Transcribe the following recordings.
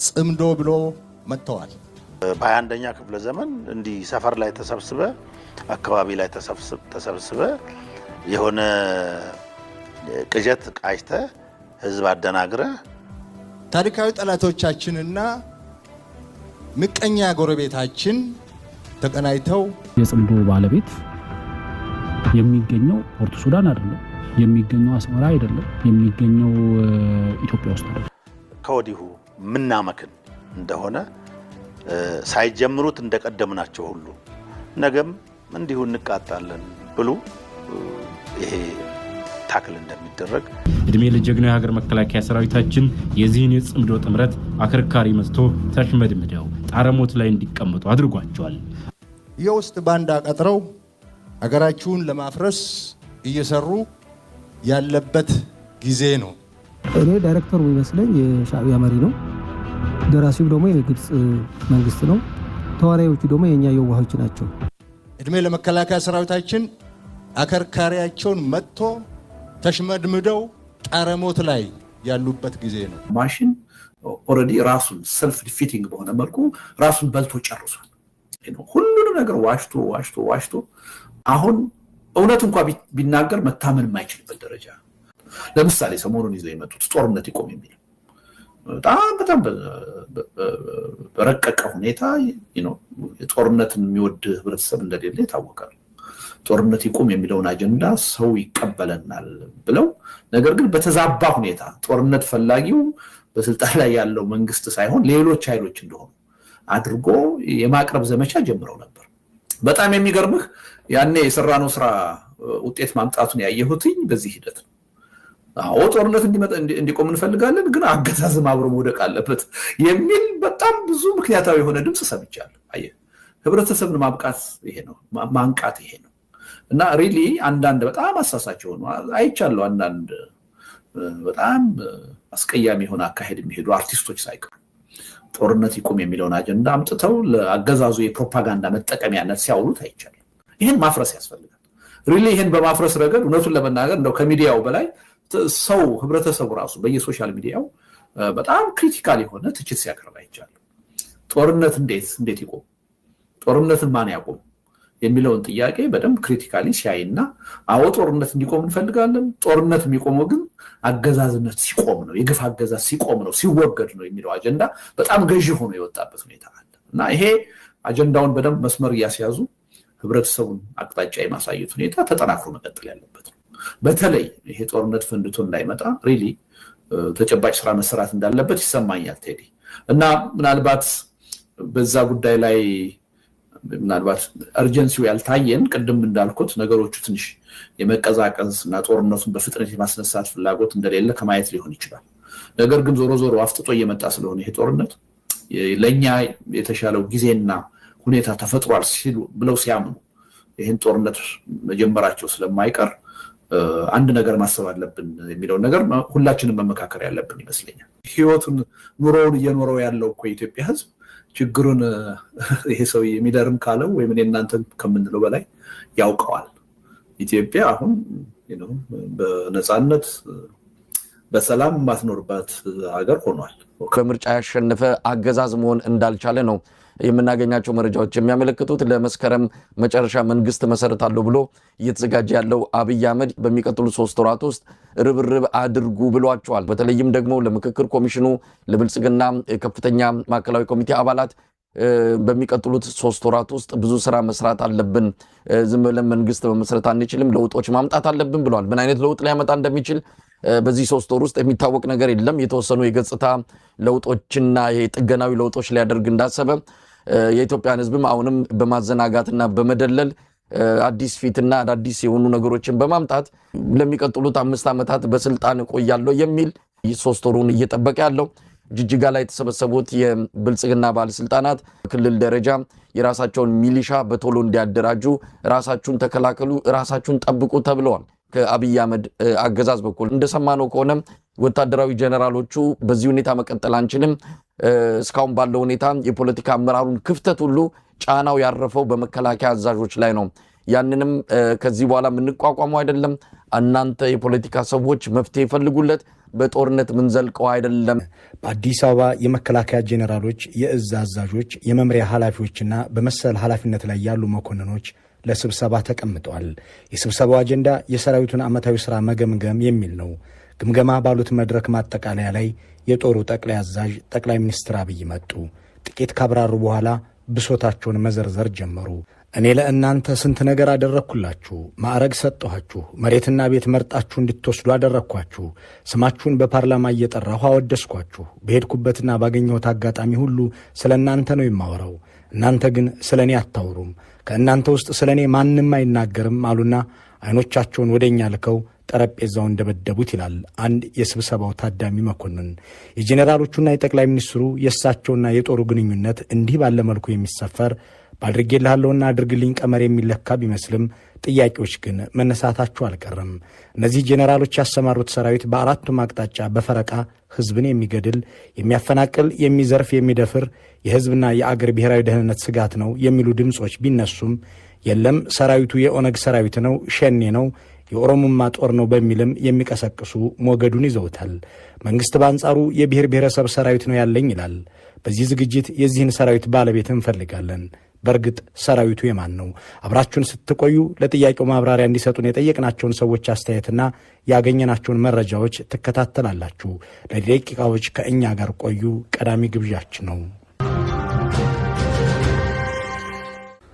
ጽምዶ ብሎ መጥተዋል። በ21ኛ ክፍለ ዘመን እንዲህ ሰፈር ላይ ተሰብስበ አካባቢ ላይ ተሰብስበ የሆነ ቅጀት ቃጅተ ህዝብ አደናግረ ታሪካዊ ጠላቶቻችንና ምቀኛ ጎረቤታችን ተቀናይተው የጽምዶ ባለቤት የሚገኘው ፖርት ሱዳን አይደለም፣ የሚገኘው አስመራ አይደለም፣ የሚገኘው ኢትዮጵያ ውስጥ አይደለም። ከወዲሁ ምናመክን እንደሆነ ሳይጀምሩት እንደቀደምናቸው ሁሉ ነገም እንዲሁ እንቃጣለን ብሉ ይሄ ታክል እንደሚደረግ እድሜ ለጀግናው የሀገር መከላከያ ሰራዊታችን የዚህን የጽምዶ ጥምረት አከርካሪ መስቶ ተሽመድምደው ጣረሞት ላይ እንዲቀመጡ አድርጓቸዋል። የውስጥ ባንዳ ቀጥረው ሀገራችሁን ለማፍረስ እየሰሩ ያለበት ጊዜ ነው። እኔ ዳይሬክተሩ የሚመስለኝ የሻዕቢያ መሪ ነው። ደራሲው ደግሞ የግብጽ መንግስት ነው። ተዋናዮቹ ደግሞ የኛ የዋሆች ናቸው። እድሜ ለመከላከያ ሰራዊታችን አከርካሪያቸውን መጥቶ ተሽመድምደው ጣረሞት ላይ ያሉበት ጊዜ ነው። ማሽን ኦልሬዲ ራሱን ሰልፍ ዲፊቲንግ በሆነ መልኩ ራሱን በልቶ ጨርሷል። ሁሉንም ነገር ዋሽቶ አሁን እውነት እንኳን ቢናገር መታመን የማይችልበት ደረጃ። ለምሳሌ ሰሞኑን ይዘው የመጡት ጦርነት ይቆም የሚል በጣም በረቀቀ ሁኔታ ጦርነትን የሚወድ ህብረተሰብ እንደሌለ ይታወቃል። ጦርነት ይቆም የሚለውን አጀንዳ ሰው ይቀበለናል ብለው ነገር ግን በተዛባ ሁኔታ ጦርነት ፈላጊው በስልጣን ላይ ያለው መንግስት ሳይሆን ሌሎች ኃይሎች እንደሆኑ አድርጎ የማቅረብ ዘመቻ ጀምረው ነበር። በጣም የሚገርምህ ያኔ የሰራነው ስራ ውጤት ማምጣቱን ያየሁትኝ በዚህ ሂደት ነው። አዎ ጦርነት እንዲቆም እንፈልጋለን፣ ግን አገዛዝም አብሮ መውደቅ አለበት የሚል በጣም ብዙ ምክንያታዊ የሆነ ድምጽ ሰምቻለሁ። አየህ፣ ህብረተሰብን ማብቃት ይሄ ነው፣ ማንቃት ይሄ ነው። እና ሪሊ አንዳንድ በጣም አሳሳች ሆኖ አይቻለሁ። አንዳንድ በጣም አስቀያሚ የሆነ አካሄድ የሚሄዱ አርቲስቶች ሳይቀሩ ጦርነት ይቆም የሚለውን አጀንዳ አምጥተው ለአገዛዙ የፕሮፓጋንዳ መጠቀሚያነት ሲያውሉት አይቻለሁ። ይሄን ማፍረስ ያስፈልጋል። ሪሊ ይሄን በማፍረስ ረገድ እውነቱን ለመናገር እንደው ከሚዲያው በላይ ሰው ህብረተሰቡ ራሱ በየሶሻል ሚዲያው በጣም ክሪቲካል የሆነ ትችት ሲያቀርብ አይቻለሁ። ጦርነት እንዴት ይቆም፣ ጦርነትን ማን ያቆም የሚለውን ጥያቄ በደንብ ክሪቲካሊ ሲያይና አዎ ጦርነት እንዲቆም እንፈልጋለን፣ ጦርነት የሚቆመው ግን አገዛዝነት ሲቆም ነው፣ የግፍ አገዛዝ ሲቆም ነው፣ ሲወገድ ነው የሚለው አጀንዳ በጣም ገዢ ሆኖ የወጣበት ሁኔታ አለ እና ይሄ አጀንዳውን በደንብ መስመር እያስያዙ ህብረተሰቡን አቅጣጫ የማሳየት ሁኔታ ተጠናክሮ መቀጠል ያለበት ነው። በተለይ ይሄ ጦርነት ፈንድቶ እንዳይመጣ ሪሊ ተጨባጭ ስራ መሰራት እንዳለበት ይሰማኛል ቴዲ። እና ምናልባት በዛ ጉዳይ ላይ ምናልባት አርጀንሲው ያልታየን ቅድም እንዳልኩት ነገሮቹ ትንሽ የመቀዛቀዝ እና ጦርነቱን በፍጥነት የማስነሳት ፍላጎት እንደሌለ ከማየት ሊሆን ይችላል። ነገር ግን ዞሮ አፍጥጦ እየመጣ ስለሆነ ይሄ ጦርነት ለኛ የተሻለው ጊዜና ሁኔታ ተፈጥሯል ሲሉ ብለው ሲያምኑ ይሄን ጦርነት መጀመራቸው ስለማይቀር አንድ ነገር ማሰብ አለብን የሚለው ነገር ሁላችንም መመካከር ያለብን ይመስለኛል። ህይወቱን ኑሮውን እየኖረው ያለው እኮ የኢትዮጵያ ህዝብ ችግሩን ይሄ ሰው የሚደርም ካለው ወይ ምን እናንተ ከምንለው በላይ ያውቀዋል። ኢትዮጵያ አሁን በነፃነት በሰላም ማትኖርባት ሀገር ሆኗል። ከምርጫ ያሸነፈ አገዛዝ መሆን እንዳልቻለ ነው የምናገኛቸው መረጃዎች የሚያመለክቱት። ለመስከረም መጨረሻ መንግስት መሰረታለሁ ብሎ እየተዘጋጀ ያለው አብይ አህመድ በሚቀጥሉት 3 ወራት ውስጥ ርብርብ አድርጉ ብሏቸዋል። በተለይም ደግሞ ለምክክር ኮሚሽኑ ለብልጽግና ከፍተኛ ማዕከላዊ ኮሚቴ አባላት በሚቀጥሉት 3 ወራት ውስጥ ብዙ ስራ መስራት አለብን፣ ዝም ብለን መንግስት በመሰረት አንችልም፣ ለውጦች ማምጣት አለብን ብለዋል። ምን አይነት ለውጥ ሊያመጣ እንደሚችል በዚህ 3 ወር ውስጥ የሚታወቅ ነገር የለም። የተወሰኑ የገጽታ ለውጦችና የጥገናዊ ለውጦች ሊያደርግ እንዳሰበ የኢትዮጵያን ህዝብም አሁንም በማዘናጋትና በመደለል አዲስ ፊትና አዳዲስ የሆኑ ነገሮችን በማምጣት ለሚቀጥሉት 5 ዓመታት በስልጣን ቆያለሁ የሚል 3 ወሩን እየጠበቀ ያለው ጅጅጋ ላይ የተሰበሰቡት የብልጽግና ባለስልጣናት ክልል ደረጃ የራሳቸውን ሚሊሻ በቶሎ እንዲያደራጁ፣ ራሳችሁን ተከላከሉ፣ ራሳችሁን ጠብቁ ተብለዋል። ከአብይ አህመድ አገዛዝ በኩል እንደሰማነው ከሆነ ወታደራዊ ጀነራሎቹ በዚህ ሁኔታ መቀጠል አንችልም፣ እስካሁን ባለው ሁኔታ የፖለቲካ አመራሩን ክፍተት ሁሉ ጫናው ያረፈው በመከላከያ አዛዦች ላይ ነው። ያንንም ከዚህ በኋላ የምንቋቋመው አይደለም፣ እናንተ የፖለቲካ ሰዎች መፍትሄ ይፈልጉለት፣ በጦርነት ምን ዘልቀው አይደለም። በአዲስ አበባ የመከላከያ ጄኔራሎች፣ የእዝ አዛዦች፣ የመምሪያ ኃላፊዎችና በመሰል ኃላፊነት ላይ ያሉ መኮንኖች ለስብሰባ ተቀምጠዋል። የስብሰባው አጀንዳ የሰራዊቱን ዓመታዊ ሥራ መገምገም የሚል ነው። ግምገማ ባሉት መድረክ ማጠቃለያ ላይ የጦሩ ጠቅላይ አዛዥ ጠቅላይ ሚኒስትር አብይ መጡ። ጥቂት ካብራሩ በኋላ ብሶታቸውን መዘርዘር ጀመሩ። እኔ ለእናንተ ስንት ነገር አደረግኩላችሁ። ማዕረግ ሰጠኋችሁ። መሬትና ቤት መርጣችሁ እንድትወስዱ አደረግኳችሁ። ስማችሁን በፓርላማ እየጠራሁ አወደስኳችሁ። በሄድኩበትና ባገኘሁት አጋጣሚ ሁሉ ስለ እናንተ ነው የማወራው። እናንተ ግን ስለ እኔ አታውሩም። ከእናንተ ውስጥ ስለ እኔ ማንም አይናገርም አሉና አይኖቻቸውን ወደ እኛ ልከው ጠረጴዛውን እንደበደቡት ይላል አንድ የስብሰባው ታዳሚ መኮንን። የጄኔራሎቹና የጠቅላይ ሚኒስትሩ የእሳቸውና የጦሩ ግንኙነት እንዲህ ባለ መልኩ የሚሰፈር ባድርጌልሃለሁና አድርግልኝ ቀመር የሚለካ ቢመስልም ጥያቄዎች ግን መነሳታቸው አልቀረም። እነዚህ ጄኔራሎች ያሰማሩት ሰራዊት በአራቱም አቅጣጫ በፈረቃ ሕዝብን የሚገድል፣ የሚያፈናቅል፣ የሚዘርፍ፣ የሚደፍር የሕዝብና የአገር ብሔራዊ ደህንነት ስጋት ነው የሚሉ ድምፆች ቢነሱም የለም ሰራዊቱ የኦነግ ሰራዊት ነው፣ ሸኔ ነው፣ የኦሮሞማ ጦር ነው በሚልም የሚቀሰቅሱ ሞገዱን ይዘውታል። መንግሥት በአንጻሩ የብሔር ብሔረሰብ ሰራዊት ነው ያለኝ ይላል። በዚህ ዝግጅት የዚህን ሰራዊት ባለቤት እንፈልጋለን። በእርግጥ ሰራዊቱ የማን ነው? አብራችሁን ስትቆዩ ለጥያቄው ማብራሪያ እንዲሰጡን የጠየቅናቸውን ሰዎች አስተያየትና ያገኘናቸውን መረጃዎች ትከታተላላችሁ። ለደቂቃዎች ከእኛ ጋር ቆዩ። ቀዳሚ ግብዣችን ነው።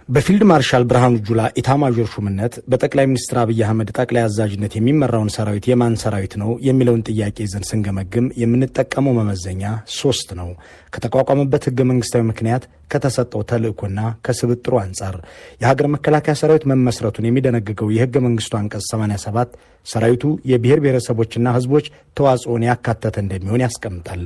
በፊልድ ማርሻል ብርሃኑ ጁላ ኢታማዦር ሹምነት በጠቅላይ ሚኒስትር አብይ አህመድ ጠቅላይ አዛዥነት የሚመራውን ሰራዊት የማን ሰራዊት ነው የሚለውን ጥያቄ ይዘን ስንገመግም የምንጠቀመው መመዘኛ 3 ነው። ከተቋቋመበት ህገ መንግስታዊ ምክንያት፣ ከተሰጠው ተልእኮና ከስብጥሩ አንጻር የሀገር መከላከያ ሰራዊት መመስረቱን የሚደነግገው የህገ መንግስቱ አንቀጽ 87 ሰራዊቱ የብሔር ብሔረሰቦችና ህዝቦች ተዋጽኦን ያካተተ እንደሚሆን ያስቀምጣል።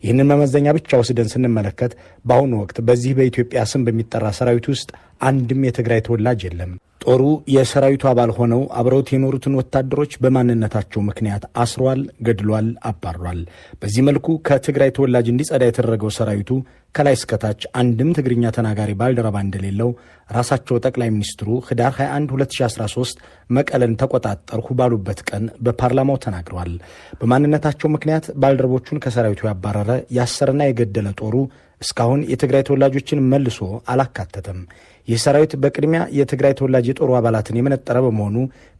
ይህንን መመዘኛ ብቻ ወስደን ስንመለከት በአሁኑ ወቅት በዚህ በኢትዮጵያ ስም በሚጠራ ሰራዊት ውስጥ አንድም የትግራይ ተወላጅ የለም። ጦሩ የሰራዊቱ አባል ሆነው አብረውት የኖሩትን ወታደሮች በማንነታቸው ምክንያት አስሯል፣ ገድሏል፣ አባሯል። በዚህ መልኩ ከትግራይ ተወላጅ እንዲጸዳ የተደረገው ሰራዊቱ ከላይ እስከታች አንድም ትግርኛ ተናጋሪ ባልደረባ እንደሌለው ራሳቸው ጠቅላይ ሚኒስትሩ ህዳር 21 2013 መቀለን ተቆጣጠርሁ ባሉበት ቀን በፓርላማው ተናግረዋል። በማንነታቸው ምክንያት ባልደረቦቹን ከሰራዊቱ ያባረረ ያሰረና የገደለ ጦሩ እስካሁን የትግራይ ተወላጆችን መልሶ አላካተተም። ይህ ሰራዊት በቅድሚያ የትግራይ ተወላጅ የጦሩ አባላትን የመነጠረ በመሆኑ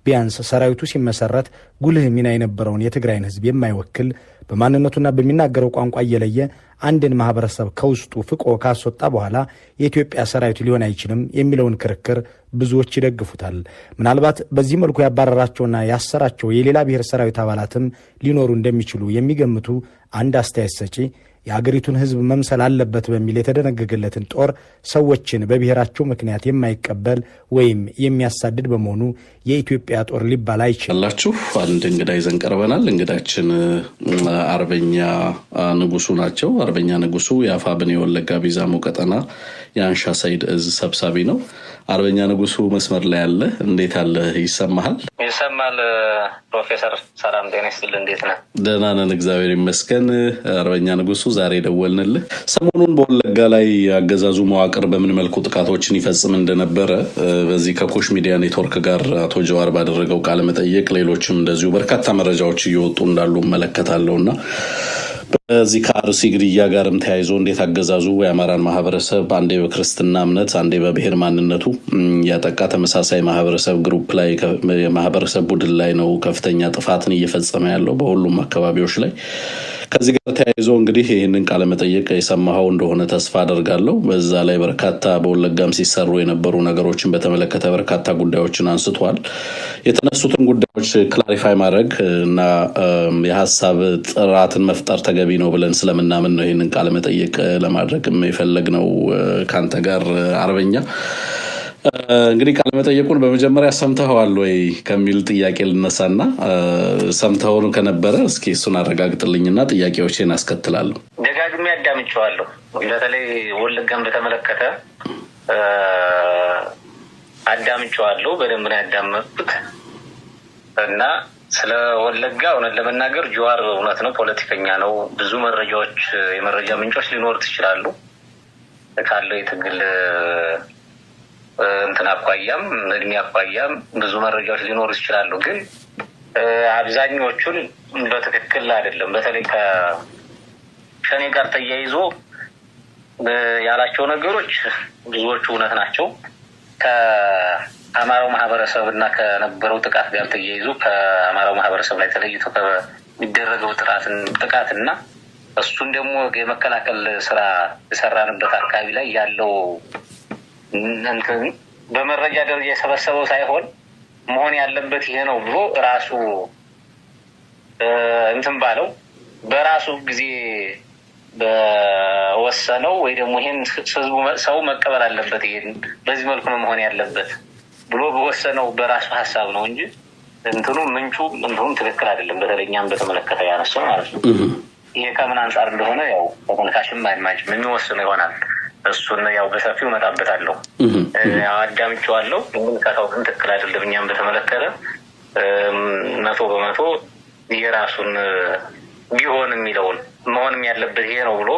ቢያንስ ሰራዊቱ ሲመሰረት ጉልህ ሚና የነበረውን የትግራይን ህዝብ የማይወክል በማንነቱና በሚናገረው ቋንቋ እየለየ አንድን ማህበረሰብ ከውስጡ ፍቆ ካስወጣ በኋላ የኢትዮጵያ ሰራዊት ሊሆን አይችልም የሚለውን ክርክር ብዙዎች ይደግፉታል። ምናልባት በዚህ መልኩ ያባረራቸውና ያሰራቸው የሌላ ብሔር ሰራዊት አባላትም ሊኖሩ እንደሚችሉ የሚገምቱ አንድ አስተያየት ሰጪ የአገሪቱን ህዝብ መምሰል አለበት በሚል የተደነገገለትን ጦር ሰዎችን በብሔራቸው ምክንያት የማይቀበል ወይም የሚያሳድድ በመሆኑ የኢትዮጵያ ጦር ሊባል አይችላላችሁ። አንድ እንግዳ ይዘን ቀርበናል። እንግዳችን አርበኛ ንጉሱ ናቸው። አርበኛ ንጉሱ የአፋብን የወለጋ ቢዛሞ ቀጠና የአንሻ ሳይድ እዝ ሰብሳቢ ነው። አርበኛ ንጉሱ መስመር ላይ አለ። እንዴት አለ? ይሰማሃል? ይሰማል። ፕሮፌሰር ሰላም ጤና ይስጥልኝ። እንዴት ነህ? ደህና ነን እግዚአብሔር ይመስገን። አርበኛ ንጉሱ ዛሬ ደወልንልህ ሰሞኑን በወለጋ ላይ አገዛዙ መዋቅር በምን መልኩ ጥቃቶችን ይፈጽም እንደነበረ በዚህ ከኮሽ ሚዲያ ኔትወርክ ጋር አቶ ጀዋር ባደረገው ቃለ መጠይቅ ሌሎችም እንደዚሁ በርካታ መረጃዎች እየወጡ እንዳሉ እመለከታለሁና በዚህ ከአርሲ ግድያ ጋርም ተያይዞ እንዴት አገዛዙ የአማራን ማህበረሰብ አንዴ በክርስትና እምነት አንዴ በብሔር ማንነቱ ያጠቃ ተመሳሳይ ማህበረሰብ ግሩፕ ላይ የማህበረሰብ ቡድን ላይ ነው ከፍተኛ ጥፋትን እየፈጸመ ያለው በሁሉም አካባቢዎች ላይ። ከዚህ ጋር ተያይዞ እንግዲህ ይህንን ቃለ መጠይቅ የሰማኸው እንደሆነ ተስፋ አደርጋለሁ። በዛ ላይ በርካታ በወለጋም ሲሰሩ የነበሩ ነገሮችን በተመለከተ በርካታ ጉዳዮችን አንስቷል። የተነሱትን ጉዳዮች ክላሪፋይ ማድረግ እና የሀሳብ ጥራትን መፍጠር ተገቢ ነው ብለን ስለምናምን ነው ይህንን ቃለ መጠይቅ ለማድረግ የፈለግነው ካንተ ጋር አርበኛ። እንግዲህ ቃለ መጠይቁን በመጀመሪያ ሰምተኸዋል ወይ ከሚል ጥያቄ ልነሳና ሰምተኸው ከነበረ እስኪ እሱን አረጋግጥልኝና ጥያቄዎችን አስከትላለሁ። ደጋግሜ አዳምጬዋለሁ። በተለይ ወለጋን በተመለከተ አዳምጬዋለሁ። በደንብ ነው ያዳመጥኩት እና ስለ ወለጋ እውነት ለመናገር ጀዋር እውነት ነው ፖለቲከኛ ነው። ብዙ መረጃዎች የመረጃ ምንጮች ሊኖሩት ይችላሉ ካለው የትግል እንትን አኳያም እድሜ አኳያም ብዙ መረጃዎች ሊኖሩ ይችላሉ። ግን አብዛኞቹን በትክክል አይደለም። በተለይ ከሸኔ ጋር ተያይዞ ያላቸው ነገሮች ብዙዎቹ እውነት ናቸው። ከአማራው ማህበረሰብ እና ከነበረው ጥቃት ጋር ተያይዞ ከአማራው ማህበረሰብ ላይ ተለይቶ ከሚደረገው ጥቃትና እሱን ደግሞ የመከላከል ስራ የሰራንበት አካባቢ ላይ ያለው በመረጃ ደረጃ የሰበሰበው ሳይሆን መሆን ያለበት ይሄ ነው ብሎ ራሱ ባለው በራሱ ጊዜ በወሰነው ወይ ደግሞ ይሄን ህዝቡ ሰው መቀበል አለበት ይሄን በዚህ መልኩ ነው መሆን ያለበት ብሎ በወሰነው በራሱ ሐሳብ ነው እንጂ ምንጩ ትክክል አይደለም። በተለይኛም በተመለከተ ያነሳው ማለት ነው። ይሄ ከምን አንፃር እንደሆነ ያው ተመልካችም አይማጭም የሚወስነው ይሆናል። እሱን ያው በሰፊው እመጣበታለሁ። ያው አዳምጬዋለሁ። ከተው ግን ትክክል አይደለም። እኛም በተመለከተ 100% የራሱን ቢሆን የሚለውን መሆንም ያለበት ይሄ ነው ብሎ